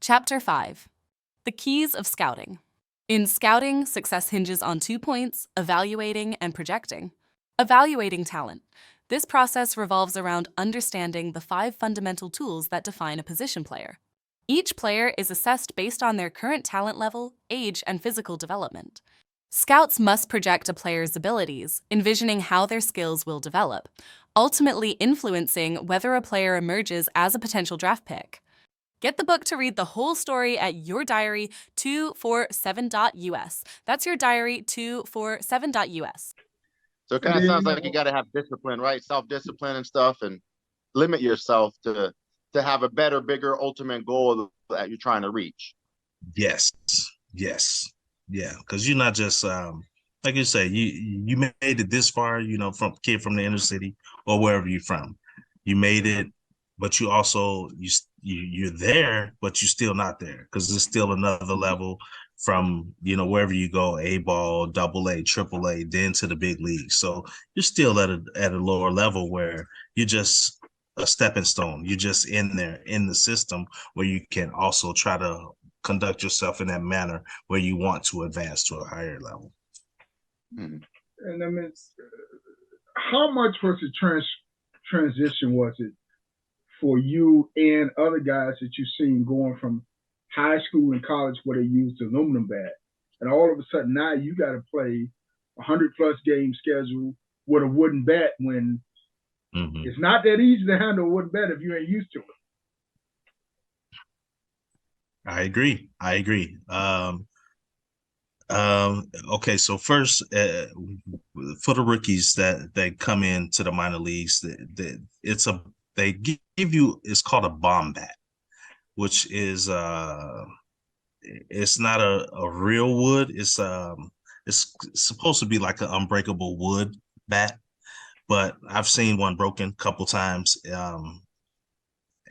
Chapter 5. The Keys of Scouting. In scouting, success hinges on 2 points: evaluating and projecting. Evaluating talent. This process revolves around understanding the 5 fundamental tools that define a position player. Each player is assessed based on their current talent level, age, and physical development. Scouts must project a player's abilities, envisioning how their skills will develop, ultimately influencing whether a player emerges as a potential draft pick. Get the book to read the whole story at Your Diary 247.us. That's Your Diary 247.us. So it kind of sounds like you got to have discipline, right? Self-discipline and stuff, and limit yourself to have a better, bigger, ultimate goal that you're trying to reach. Yes. Yeah, because you're not just like you say, you made it this far, from the inner city or wherever you're from. You made it, but you also you're there, but you're still not there, because there's still another level from wherever you go, A ball, double A, triple A, then to the big league. So you're still at a lower level where you're just a stepping stone. You're just in there in the system where you can also try to conduct yourself in that manner where you want to advance to a higher level. And I mean, how much was the transition was it for you and other guys that you've seen going from high school and college where they used the aluminum bat, and all of a sudden now you got to play 100+ game schedule with a wooden bat when it's not that easy to handle a wooden bat if you ain't used to it. I agree. Okay, so first, for the rookies that come into the minor leagues, they give you, it's called a bomb bat, which is it's not a real wood. It's supposed to be like an unbreakable wood bat, but I've seen one broken a couple times.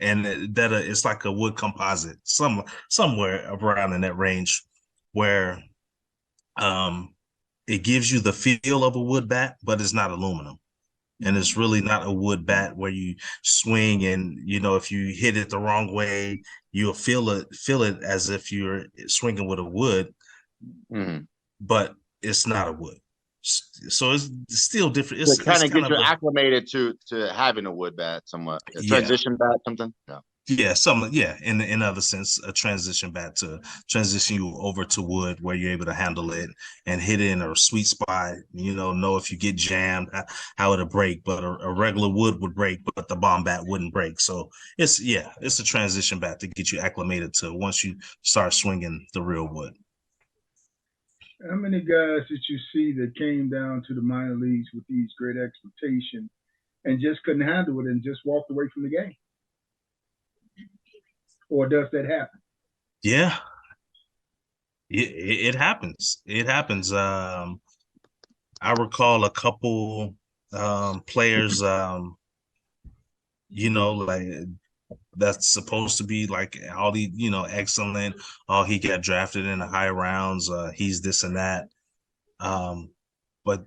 And it's like a wood composite, somewhere around in that range, where it gives you the feel of a wood bat, but it's not aluminum. And it's really not a wood bat where you swing and, if you hit it the wrong way, you'll feel it as if you're swinging with a wood, but it's not a wood. So it's still different. It's kind of get you acclimated to having a wood bat somewhat. A transition bat, something? No. Yeah, in other sense, a transition bat to transition you over to wood where you're able to handle it and hit it in a sweet spot, know if you get jammed, how it'll break. But a regular wood would break, but the bomb bat wouldn't break. So it's a transition bat to get you acclimated to once you start swinging the real wood. How many guys did you see that came down to the minor leagues with these great expectations and just couldn't handle it and just walked away from the game? Or does that happen? Yeah, it happens. It happens. I recall a couple players, like that's supposed to be like all the, excellent. Oh, he got drafted in the high rounds. He's this and that. But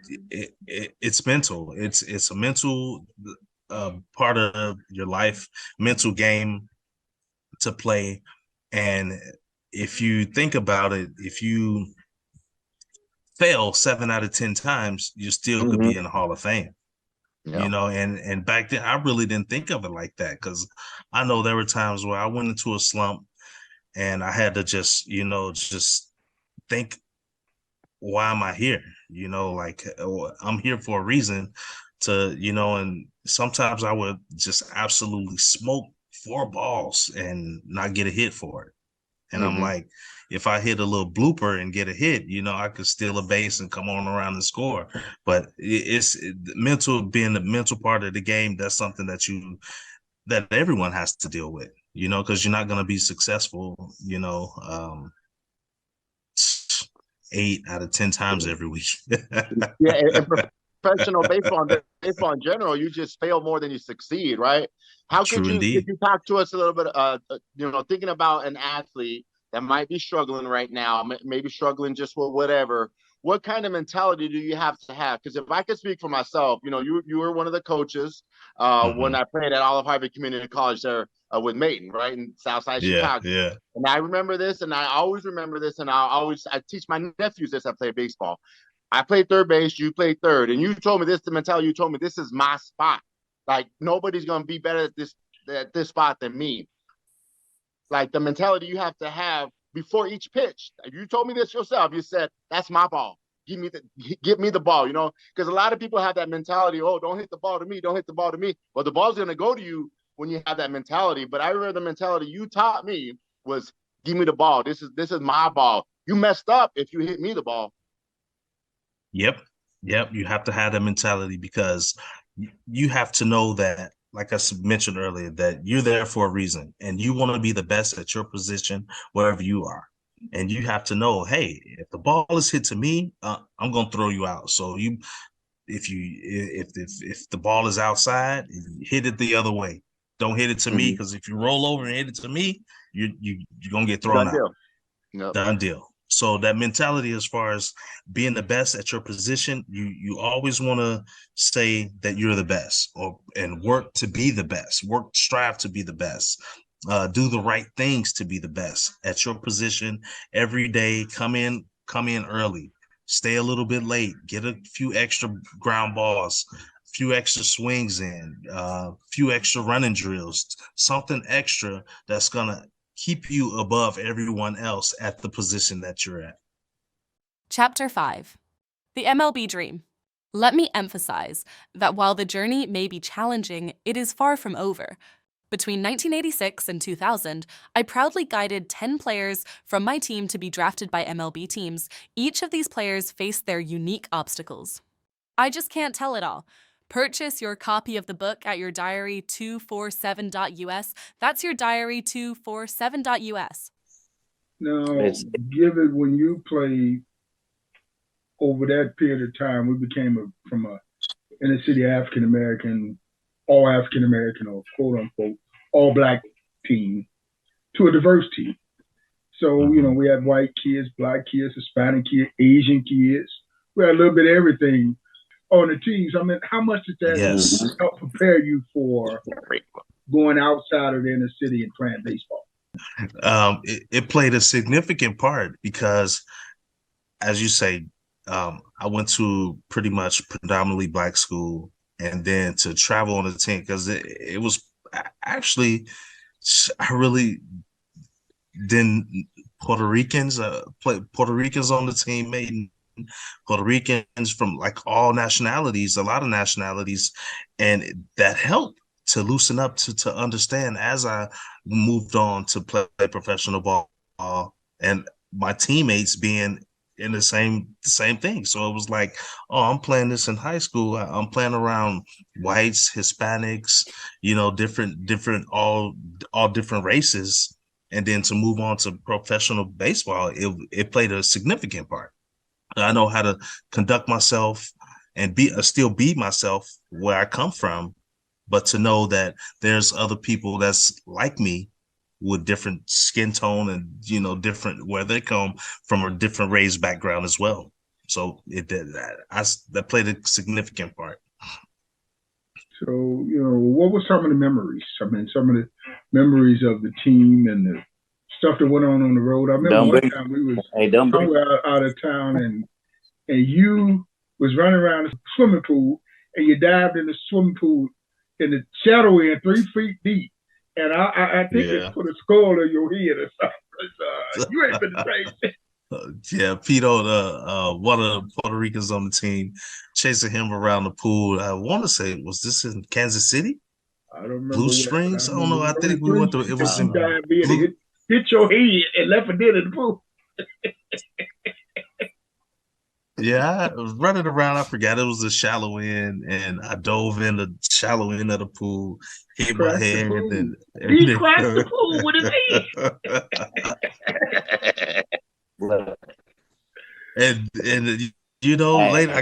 it's mental. It's a mental part of your life, mental game to play. And if you think about it, if you fail 7 out of 10 times, you still could be in the Hall of Fame. Yeah. And back then I really didn't think of it like that, because I know there were times where I went into a slump and I had to just think, why am I here? I'm here for a reason to, and sometimes I would just absolutely smoke 4 balls and not get a hit for it. And I'm like, if I hit a little blooper and get a hit, I could steal a base and come on around and score. But it's mental, being the mental part of the game. That's something that everyone has to deal with, because you're not going to be successful, 8 out of 10 times every week. Yeah, and professional baseball in general, you just fail more than you succeed, right? How could you talk to us a little bit, thinking about an athlete that might be struggling right now, maybe struggling just with whatever, what kind of mentality do you have to have? Because if I could speak for myself, you were one of the coaches when I played at Olive Harvey Community College there. with Maiden, right in Southside Chicago. Yeah. And I remember this, and I always remember this, and I teach my nephews this. I play baseball. I played third base, you played third, and you told me this. The mentality you told me, this is my spot. Like nobody's gonna be better at this spot than me. Like the mentality you have to have before each pitch. You told me this yourself. You said, that's my ball. Give me the ball, you know, because a lot of people have that mentality. Oh, don't hit the ball to me. Don't hit the ball to me. Well, the ball's going to go to you when you have that mentality. But I remember the mentality you taught me was, give me the ball. This is my ball. You messed up if you hit me the ball. Yep. You have to have that mentality because you have to know that, like I mentioned earlier, that you're there for a reason and you want to be the best at your position wherever you are. And you have to know, hey, if the ball is hit to me, I'm gonna throw you out. So if the ball is outside, hit it the other way. Don't hit it to me, because if you roll over and hit it to me, you're gonna get thrown out. Yep. Done deal. So that mentality, as far as being the best at your position, you always want to say that you're the best, and work to be the best. Strive to be the best. Do the right things to be the best at your position every day. Come in early, stay a little bit late, get a few extra ground balls, a few extra swings in, a few extra running drills, something extra that's going to keep you above everyone else at the position that you're at. Chapter 5. The MLB Dream. Let me emphasize that while the journey may be challenging, it is far from over. Between 1986 and 2000, I proudly guided 10 players from my team to be drafted by MLB teams. Each of these players faced their unique obstacles. I just can't tell it all. Purchase your copy of the book at your diary247.us. That's your diary247.us. Now, given when you played over that period of time, we became from a inner city African-American, all African-American, or quote-unquote all-black team to a diverse team. So, you know, we had white kids, black kids, Hispanic kids, Asian kids. We had a little bit of everything on the teams. I mean, how much did that help prepare you for going outside of the inner city and playing baseball? It played a significant part because, as you say, I went to pretty much predominantly black school, and then to travel on the team, because it was actually, I really didn't Puerto Ricans on the team, made Puerto Ricans from like all nationalities, a lot of nationalities, and that helped to loosen up, to understand as I moved on to play professional ball, and my teammates being in the same thing. So it was like, oh, I'm playing this in high school. I'm playing around whites, Hispanics, you know, different all different races. And then to move on to professional baseball, it played a significant part. I know how to conduct myself and still be myself where I come from, but to know that there's other people that's like me with different skin tone and, you know, different, where they come from, a different race background as well. So that played a significant part. So, you know, what were some of the memories? I mean, some of the memories of the team and the stuff that went on the road. I remember one time we was somewhere out of town, and you was running around the swimming pool, and you dived in the swimming pool in the shallow end, 3 feet deep. And I think it put a skull in your head or something. You ain't been the same. Yeah, Pito, one of the Puerto Ricans on the team, chasing him around the pool. I want to say, was this in Kansas City? I don't remember. Blue Springs? I don't know. I think we went to. It was in hit your head and left for dead in the pool. Yeah, I was running around. I forgot it was the shallow end, and I dove in the shallow end of the pool, hit my head, and he crashed the pool with his head. and you know, later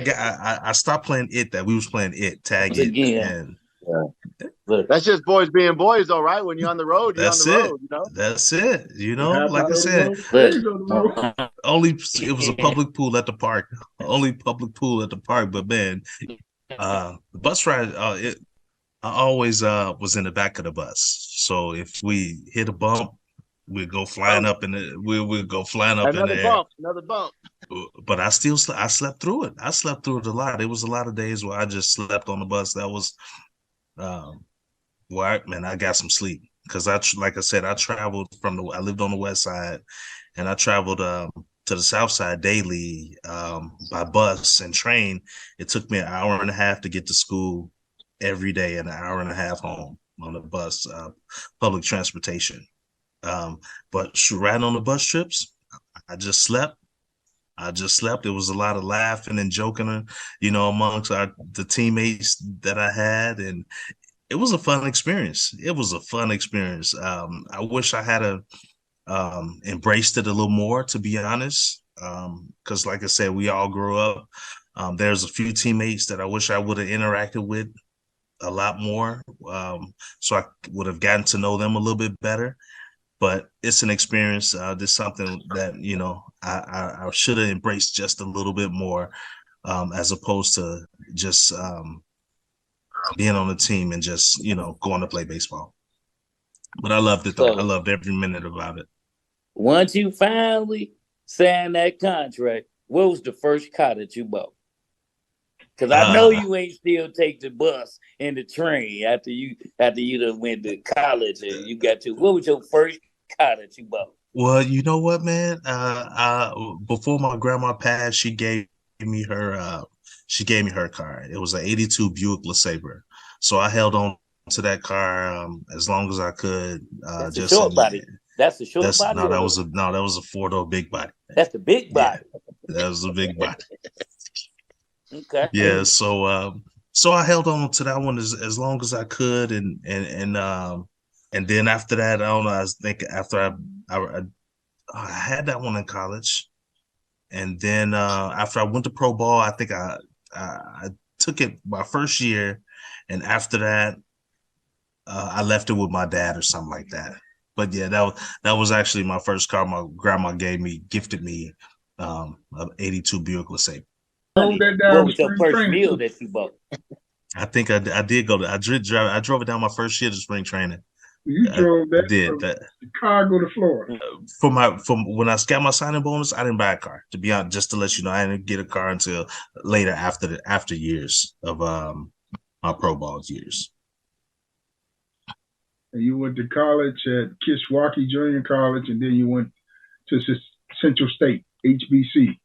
I stopped playing it. That we was playing it, tag it, and that's just boys being boys, though, right? When you're on the road, you're on the road. You know? That's it. You know, like I said, only it was a public pool at the park. Only public pool at the park. But man, the bus ride. I always was in the back of the bus. So if we hit a bump, we'd go flying up in the we'll go flying up in the air. Another bump. But I slept through it. I slept through it a lot. It was a lot of days where I just slept on the bus. That was man, I got some sleep because like I said, I traveled I lived on the west side, and I traveled to the south side daily by bus and train. It took me an hour and a half to get to school every day and an hour and a half home on the bus, public transportation. But riding on the bus trips, I just slept. It was a lot of laughing and joking, amongst the teammates that I had, and it was a fun experience. I wish I had embraced it a little more, to be honest, because like I said, we all grew up. There's a few teammates that I wish I would have interacted with a lot more, so I would have gotten to know them a little bit better. But it's an experience. This something that I should have embraced just a little bit more, as opposed to just being on the team and just going to play baseball. But I loved it though. I loved every minute about it. Once you finally signed that contract, what was the first car that you bought? Because I know you ain't still take the bus and the train after you done went to college and you got to. What was your first car that you bought? Well, you know what, man? Before my grandma passed, she gave me her car. It was an '82 Buick LeSabre. So I held on to that car as long as I could. That's a short body. That's the short body. No, that was a 4-door big body. That's the big body. Yeah, that was a big body. Okay. Yeah, so I held on to that one as long as I could, and then after that, I don't know. I was thinking after I had that one in college, and then after I went to pro ball, I think I took it my first year, and after that, I left it with my dad or something like that. But yeah, that was actually my first car. My grandma gifted me an '82 Buick LeSabre. What was your first meal that you bought? I think I did go to. I drove it down my first year to spring training. You drove that. I did from that. Chicago to Florida. From when I got my signing bonus, I didn't buy a car. To be honest, just to let you know, I didn't get a car until later after years of my pro ball years. And you went to college at Kishwaukee Junior College, and then you went to Central State, HBC.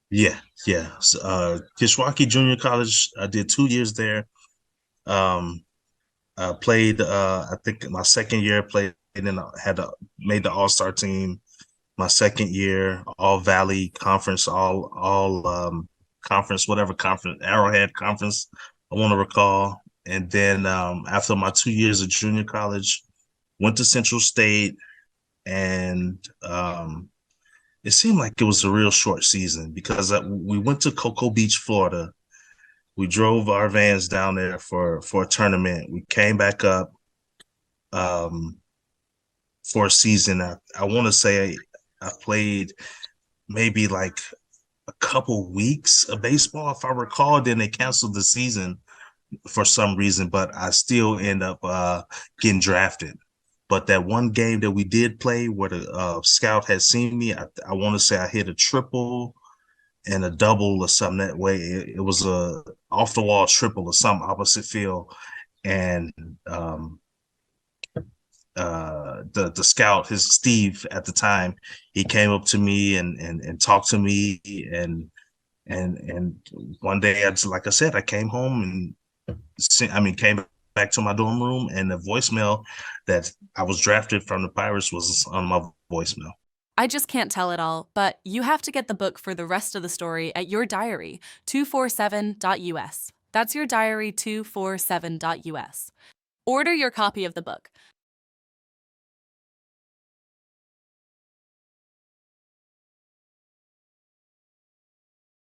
Yeah. Kishwaukee Junior College, I did 2 years there. I played, I think my second year played and then made the All-Star team. My second year, All Valley Conference, all conference, whatever conference, Arrowhead Conference, I want to recall. And then after my 2 years of junior college, went to Central State, and it seemed like it was a real short season because we went to Cocoa Beach, Florida. We drove our vans down there for a tournament. We came back up for a season. I want to say I played maybe like a couple weeks of baseball, if I recall. Then they canceled the season for some reason, but I still end up getting drafted. But that one game that we did play where the scout had seen me, I want to say I hit a triple and a double or something that way. It was a off the wall triple or some opposite field, and the scout, his Steve at the time, he came up to me and talked to me, and one day, like I said, I came home and came back to my dorm room, and the voicemail that I was drafted from the Pirates was on my voicemail. I just can't tell it all, but you have to get the book for the rest of the story at Your Diary, 247.us. That's Your Diary, 247.us. Order your copy of the book.